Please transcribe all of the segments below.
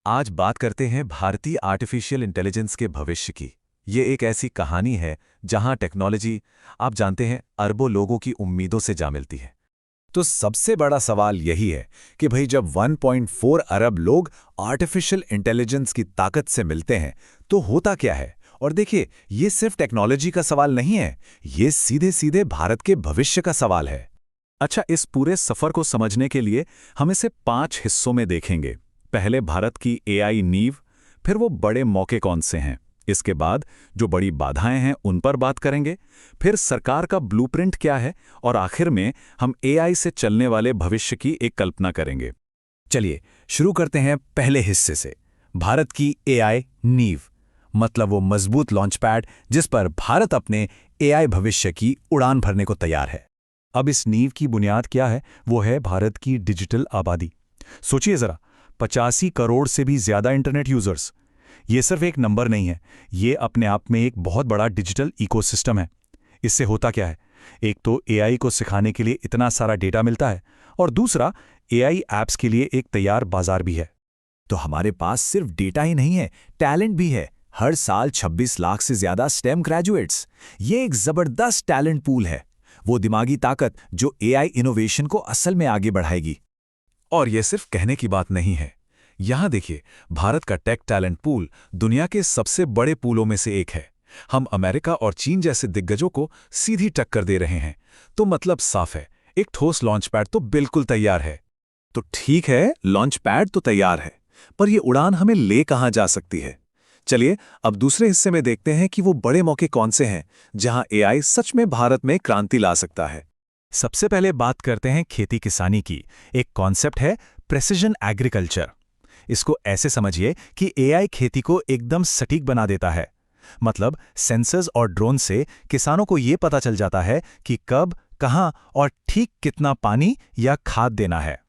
आज बात करते हैं भारतीय आर्टिफिशियल इंटेलिजेंस के भविष्य की। ये एक ऐसी कहानी है जहां टेक्नोलॉजी, आप जानते हैं, अरबों लोगों की उम्मीदों से जा मिलती है। तो सबसे बड़ा सवाल यही है कि भाई जब 1.4 अरब लोग आर्टिफिशियल इंटेलिजेंस की ताकत से मिलते हैं तो होता क्या है। और देखिए, ये सिर्फ टेक्नोलॉजी का सवाल नहीं है, ये सीधे सीधे भारत के भविष्य का सवाल है। अच्छा, इस पूरे सफर को समझने के लिए हम इसे 5 हिस्सों में देखेंगे। पहले भारत की एआई नींव, फिर वो बड़े मौके कौन से हैं, इसके बाद जो बड़ी बाधाएं हैं उन पर बात करेंगे, फिर सरकार का ब्लूप्रिंट क्या है, और आखिर में हम एआई से चलने वाले भविष्य की एक कल्पना करेंगे। चलिए शुरू करते हैं पहले हिस्से से, भारत की एआई नींव, मतलब वो मजबूत लॉन्चपैड जिस पर भारत अपने एआई भविष्य की उड़ान भरने को तैयार है। अब इस नींव की बुनियाद क्या है? वो है भारत की डिजिटल आबादी। सोचिए जरा, 85 करोड़ से भी ज्यादा इंटरनेट यूजर्स। ये सिर्फ एक नंबर नहीं है, ये अपने आप में एक बहुत बड़ा डिजिटल इकोसिस्टम है। इससे होता क्या है? एक तो एआई को सिखाने के लिए इतना सारा डेटा मिलता है, और दूसरा एआई ऐप्स के लिए एक तैयार बाजार भी है। तो हमारे पास सिर्फ डेटा ही नहीं है, टैलेंट भी है। हर साल 26 लाख से ज्यादा स्टेम ग्रेजुएट्स। ये एक जबरदस्त टैलेंट पूल है, वो दिमागी ताकत जो एआई इनोवेशन को असल में आगे बढ़ाएगी। और ये सिर्फ कहने की बात नहीं है। यहां देखिए, भारत का टेक टैलेंट पूल दुनिया के सबसे बड़े पूलों में से एक है। हम अमेरिका और चीन जैसे दिग्गजों को सीधी टक्कर दे रहे हैं। तो मतलब साफ है, एक ठोस लॉन्च पैड तो बिल्कुल तैयार है। तो ठीक है, लॉन्च पैड तो तैयार है, पर यह उड़ान हमें ले कहां जा सकती है? चलिए अब दूसरे हिस्से में देखते हैं कि वो बड़े मौके कौन से हैं जहां एआई सच में भारत में क्रांति ला सकता है। सबसे पहले बात करते हैं खेती किसानी की। एक कॉन्सेप्ट है प्रेसिजन एग्रीकल्चर। इसको ऐसे समझिए कि एआई खेती को एकदम सटीक बना देता है। मतलब सेंसर्स और ड्रोन से किसानों को यह पता चल जाता है कि कब, कहां और ठीक कितना पानी या खाद देना है।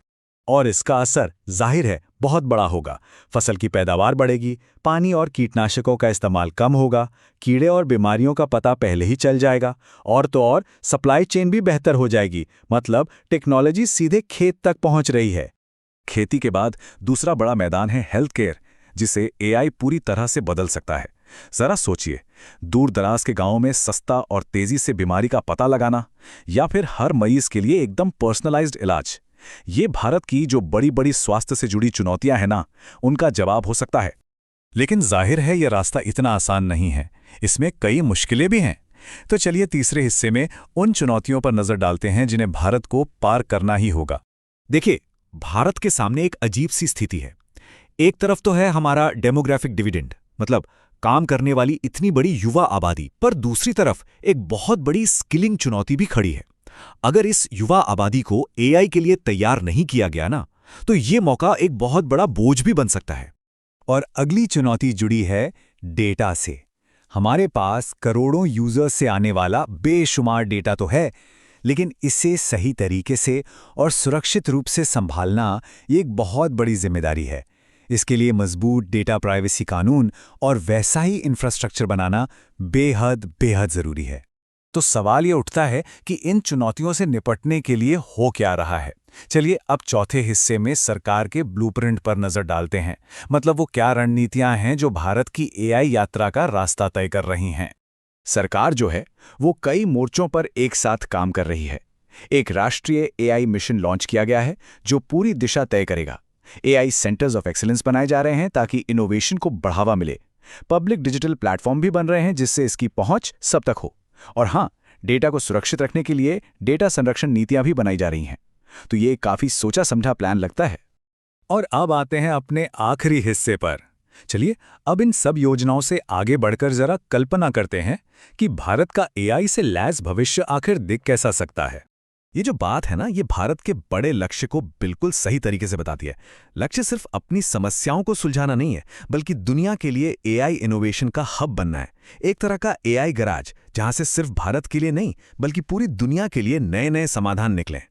और इसका असर जाहिर है बहुत बड़ा होगा। फसल की पैदावार बढ़ेगी, पानी और कीटनाशकों का इस्तेमाल कम होगा, कीड़े और बीमारियों का पता पहले ही चल जाएगा, और तो और सप्लाई चेन भी बेहतर हो जाएगी। मतलब टेक्नोलॉजी सीधे खेत तक पहुंच रही है। खेती के बाद दूसरा बड़ा मैदान है हेल्थ केयर, जिसे एआई पूरी तरह से बदल सकता है। जरा सोचिए, दूर दराज के गांवों में सस्ता और तेजी से बीमारी का पता लगाना, या फिर हर मरीज के लिए एकदम पर्सनलाइज्ड इलाज। ये भारत की जो बड़ी बड़ी स्वास्थ्य से जुड़ी चुनौतियां हैं ना, उनका जवाब हो सकता है। लेकिन जाहिर है यह रास्ता इतना आसान नहीं है, इसमें कई मुश्किलें भी हैं। तो चलिए तीसरे हिस्से में उन चुनौतियों पर नजर डालते हैं जिन्हें भारत को पार करना ही होगा। देखिए, भारत के सामने एक अजीब सी स्थिति है। एक तरफ तो है हमारा डेमोग्राफिक डिविडेंड, मतलब काम करने वाली इतनी बड़ी युवा आबादी, पर दूसरी तरफ एक बहुत बड़ी स्किलिंग चुनौती भी खड़ी है। अगर इस युवा आबादी को एआई के लिए तैयार नहीं किया गया ना, तो ये मौका एक बहुत बड़ा बोझ भी बन सकता है। और अगली चुनौती जुड़ी है डेटा से। हमारे पास करोड़ों यूजर्स से आने वाला बेशुमार डेटा तो है, लेकिन इसे सही तरीके से और सुरक्षित रूप से संभालना ये एक बहुत बड़ी जिम्मेदारी है। इसके लिए मजबूत डेटा प्राइवेसी कानून और वैसा ही इंफ्रास्ट्रक्चर बनाना बेहद बेहद जरूरी है। तो सवाल ये उठता है कि इन चुनौतियों से निपटने के लिए हो क्या रहा है। चलिए अब चौथे हिस्से में सरकार के ब्लूप्रिंट पर नजर डालते हैं। मतलब वो क्या रणनीतियां हैं जो भारत की एआई यात्रा का रास्ता तय कर रही हैं। सरकार जो है वो कई मोर्चों पर एक साथ काम कर रही है। एक राष्ट्रीय एआई मिशन लॉन्च किया गया है जो पूरी दिशा तय करेगा। एआई सेंटर्स ऑफ एक्सीलेंस बनाए जा रहे हैं ताकि इनोवेशन को बढ़ावा मिले। पब्लिक डिजिटल प्लेटफॉर्म भी बन रहे हैं जिससे इसकी पहुंच सब तक हो। और हाँ, डेटा को सुरक्षित रखने के लिए डेटा संरक्षण नीतियां भी बनाई जा रही हैं। तो ये काफी सोचा समझा प्लान लगता है। और अब आते हैं अपने आखिरी हिस्से पर। चलिए अब इन सब योजनाओं से आगे बढ़कर जरा कल्पना करते हैं कि भारत का एआई से लैस भविष्य आखिर दिख कैसा सकता है। ये जो बात है ना, ये भारत के बड़े लक्ष्य को बिल्कुल सही तरीके से बताती है। लक्ष्य सिर्फ अपनी समस्याओं को सुलझाना नहीं है, बल्कि दुनिया के लिए एआई इनोवेशन का हब बनना है। एक तरह का एआई गैराज जहां से सिर्फ भारत के लिए नहीं, बल्कि पूरी दुनिया के लिए नए नए समाधान निकलें।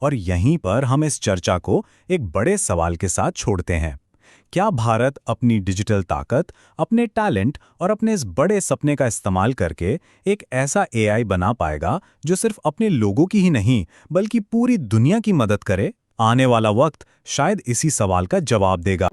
और यहीं पर हम इस चर्चा को एक बड़े सवाल के साथ छोड़ते हैं। क्या भारत अपनी डिजिटल ताकत, अपने टैलेंट और अपने इस बड़े सपने का इस्तेमाल करके एक ऐसा एआई बना पाएगा जो सिर्फ अपने लोगों की ही नहीं बल्कि पूरी दुनिया की मदद करे? आने वाला वक्त शायद इसी सवाल का जवाब देगा।